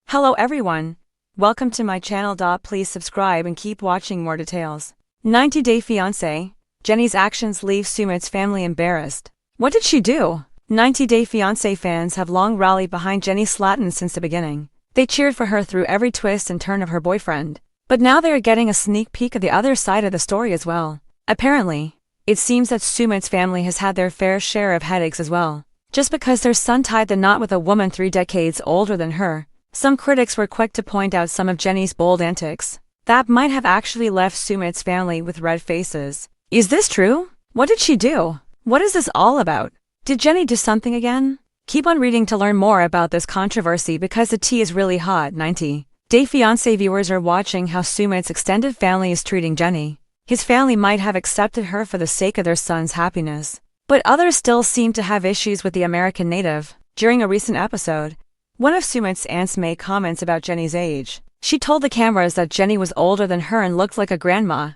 Hello everyone. Welcome to my channel. Please subscribe and keep watching more details. 90-Day Fiance. Jennie's actions leave Sumit's family embarrassed. What did she do? 90-Day Fiance fans have long rallied behind Jennie Slatin since the beginning. They cheered for her through every twist and turn of her boyfriend. But now they are getting a sneak peek of the other side of the story as well. Apparently, it seems that Sumit's family has had their fair share of headaches as well. Just because their son tied the knot with a woman 3 decades older than her, some critics were quick to point out some of Jennie's bold antics that might have actually left Sumit's family with red faces. Is this true? What did she do? What is this all about? Did Jennie do something again? Keep on reading to learn more about this controversy because the tea is really hot. 90-Day Fiance viewers are watching how Sumit's extended family is treating Jennie. His family might have accepted her for the sake of their son's happiness, but others still seem to have issues with the American native. During a recent episode, one of Sumit's aunts made comments about Jennie's age. She told the cameras that Jennie was older than her and looked like a grandma.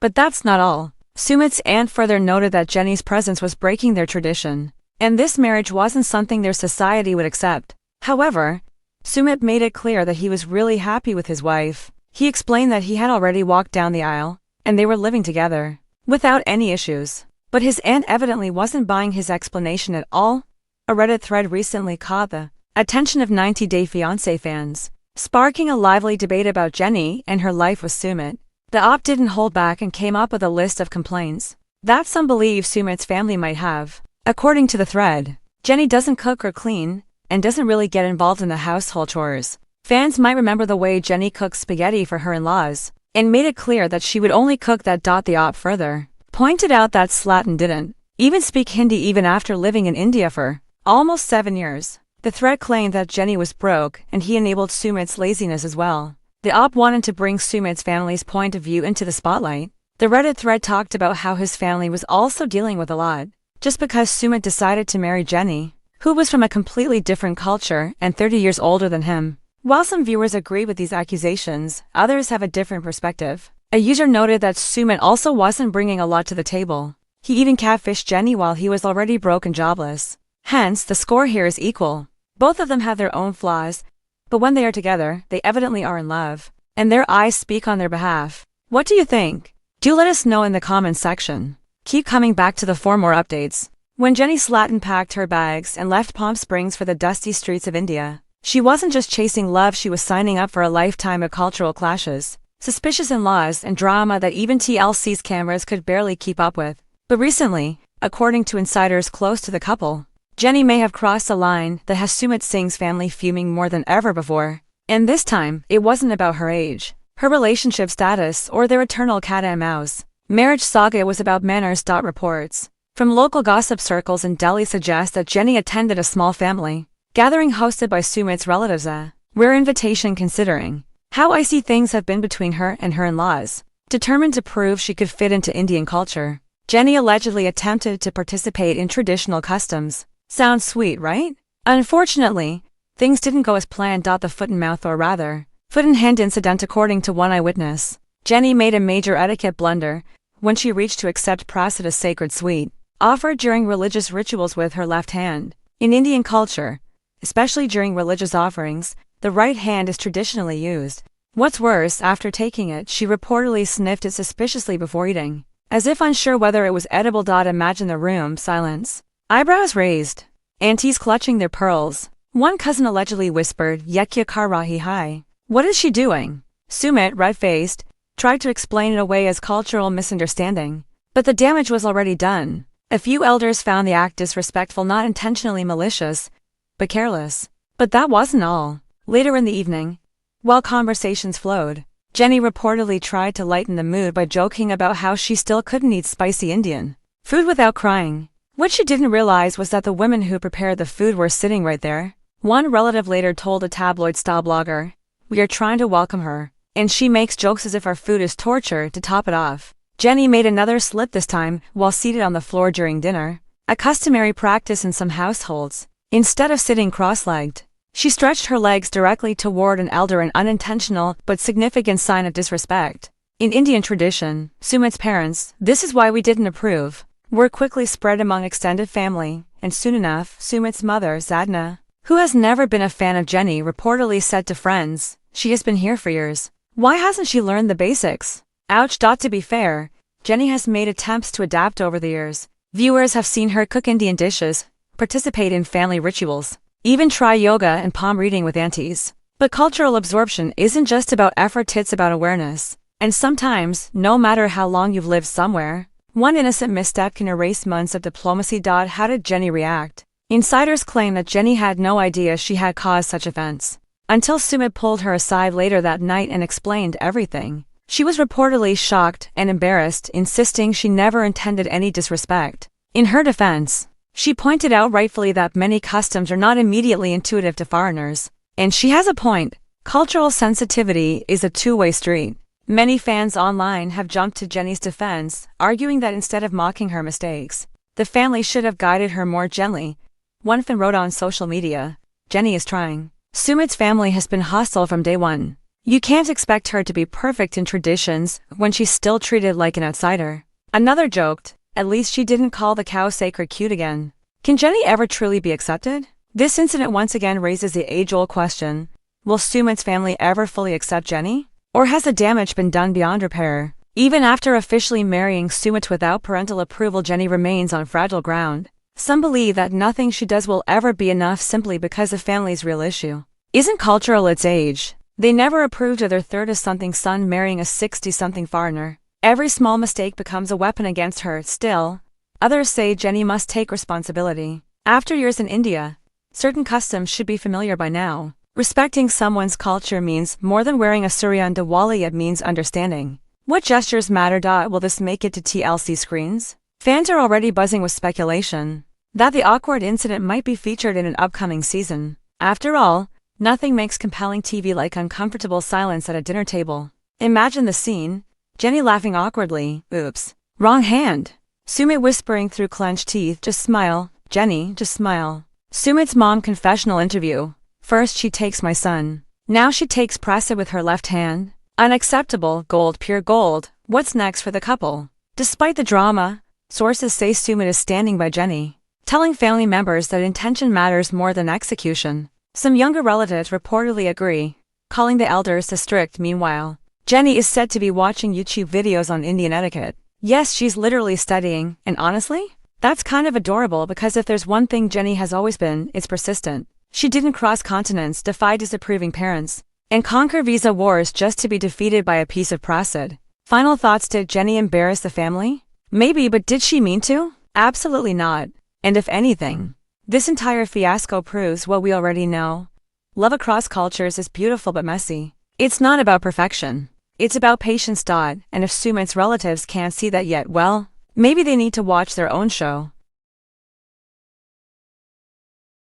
But that's not all. Sumit's aunt further noted that Jennie's presence was breaking their tradition, and this marriage wasn't something their society would accept. However, Sumit made it clear that he was really happy with his wife. He explained that he had already walked down the aisle, and they were living together, without any issues. But his aunt evidently wasn't buying his explanation at all. A Reddit thread recently caught the attention of 90-Day Fiance fans, sparking a lively debate about Jennie and her life with Sumit. The op didn't hold back and came up with a list of complaints that some believe Sumit's family might have. According to the thread, Jennie doesn't cook or clean, and doesn't really get involved in the household chores. Fans might remember the way Jennie cooked spaghetti for her in-laws, and made it clear that she would only cook that. The op further pointed out that Slatin didn't even speak Hindi even after living in India for almost 7 years. The thread claimed that Jennie was broke and he enabled Sumit's laziness as well. The op wanted to bring Sumit's family's point of view into the spotlight. The Reddit thread talked about how his family was also dealing with a lot, just because Sumit decided to marry Jennie, who was from a completely different culture and 30 years older than him. While some viewers agree with these accusations, others have a different perspective. A user noted that Sumit also wasn't bringing a lot to the table. He even catfished Jennie while he was already broke and jobless. Hence, the score here is equal. Both of them have their own flaws, but when they are together, they evidently are in love, and their eyes speak on their behalf. What do you think? Do let us know in the comments section. Keep coming back to for more updates. When Jennie Slatin packed her bags and left Palm Springs for the dusty streets of India, she wasn't just chasing love, she was signing up for a lifetime of cultural clashes, suspicious in-laws, and drama that even TLC's cameras could barely keep up with. But recently, according to insiders close to the couple, Jennie may have crossed a line that has Sumit Singh's family fuming more than ever before. And this time, it wasn't about her age, her relationship status, or their eternal cat and mouse marriage saga. It was about manners. Reports from local gossip circles in Delhi suggest that Jennie attended a small family gathering hosted by Sumit's relatives, a rare invitation considering how icy things have been between her and her in-laws. Determined to prove she could fit into Indian culture, Jennie allegedly attempted to participate in traditional customs. Sounds sweet, right? Unfortunately, things didn't go as planned. The foot and mouth, or rather, foot and hand incident. According to one eyewitness, Jennie made a major etiquette blunder when she reached to accept prasad, a sacred sweet offered during religious rituals, with her left hand. In Indian culture, especially during religious offerings, the right hand is traditionally used. What's worse, after taking it, she reportedly sniffed it suspiciously before eating, as if unsure whether it was edible. Imagine the room silence. Eyebrows raised, aunties clutching their pearls. One cousin allegedly whispered, "Ye kya kar rahi hai?" What is she doing? Sumit, red-faced, tried to explain it away as cultural misunderstanding, but the damage was already done. A few elders found the act disrespectful, not intentionally malicious, but careless. But that wasn't all. Later in the evening, while conversations flowed, Jennie reportedly tried to lighten the mood by joking about how she still couldn't eat spicy Indian food without crying. What she didn't realize was that the women who prepared the food were sitting right there. One relative later told a tabloid-style blogger, "We are trying to welcome her, and she makes jokes as if our food is torture." To top it off, Jennie made another slip, this time while seated on the floor during dinner, a customary practice in some households. Instead of sitting cross-legged, she stretched her legs directly toward an elder, an unintentional but significant sign of disrespect. In Indian tradition, Sumit's parents, "This is why we didn't approve," were quickly spread among extended family, and soon enough, Sumit's mother, Sadhna, who has never been a fan of Jennie, reportedly said to friends, "She has been here for years. Why hasn't she learned the basics?" Ouch. To be fair, Jennie has made attempts to adapt over the years. Viewers have seen her cook Indian dishes, participate in family rituals, even try yoga and palm reading with aunties. But cultural absorption isn't just about effort, it's about awareness. And sometimes, no matter how long you've lived somewhere, one innocent misstep can erase months of diplomacy. How did Jennie react? Insiders claim that Jennie had no idea she had caused such offense, until Sumit pulled her aside later that night and explained everything. She was reportedly shocked and embarrassed, insisting she never intended any disrespect. In her defense, she pointed out rightfully that many customs are not immediately intuitive to foreigners. And she has a point. Cultural sensitivity is a two-way street. Many fans online have jumped to Jennie's defense, arguing that instead of mocking her mistakes, the family should have guided her more gently. One fan wrote on social media, "Jennie is trying. Sumit's family has been hostile from day one. You can't expect her to be perfect in traditions when she's still treated like an outsider." Another joked, "At least she didn't call the cow sacred cute again." Can Jennie ever truly be accepted? This incident once again raises the age-old question, will Sumit's family ever fully accept Jennie? Or has the damage been done beyond repair? Even after officially marrying Sumit without parental approval, Jennie remains on fragile ground. Some believe that nothing she does will ever be enough simply because the family's real issue isn't cultural, it's age. They never approved of their 30-something son marrying a 60-something foreigner. Every small mistake becomes a weapon against her. Still, others say Jennie must take responsibility. After years in India, certain customs should be familiar by now. Respecting someone's culture means more than wearing a sari on Diwali, it means understanding what gestures matter. Will this make it to TLC screens? Fans are already buzzing with speculation that the awkward incident might be featured in an upcoming season. After all, nothing makes compelling TV like uncomfortable silence at a dinner table. Imagine the scene, Jennie laughing awkwardly, "Oops, wrong hand." Sumit whispering through clenched teeth, "Just smile, Jennie, just smile." Sumit's mom confessional interview, "First she takes my son. Now she takes prasad with her left hand. Unacceptable, gold, pure gold." What's next for the couple? Despite the drama, sources say Sumit is standing by Jennie, telling family members that intention matters more than execution. Some younger relatives reportedly agree, calling the elders the strict. Meanwhile, Jennie is said to be watching YouTube videos on Indian etiquette. Yes, she's literally studying, and honestly, that's kind of adorable because if there's one thing Jennie has always been, it's persistent. She didn't cross continents, defy disapproving parents, and conquer visa wars just to be defeated by a piece of prasad. Final thoughts: did Jennie embarrass the family? Maybe, but did she mean to? Absolutely not. And if anything, this entire fiasco proves what we already know. Love across cultures is beautiful but messy. It's not about perfection. It's about patience. And if Sumit's relatives can't see that yet, well, maybe they need to watch their own show.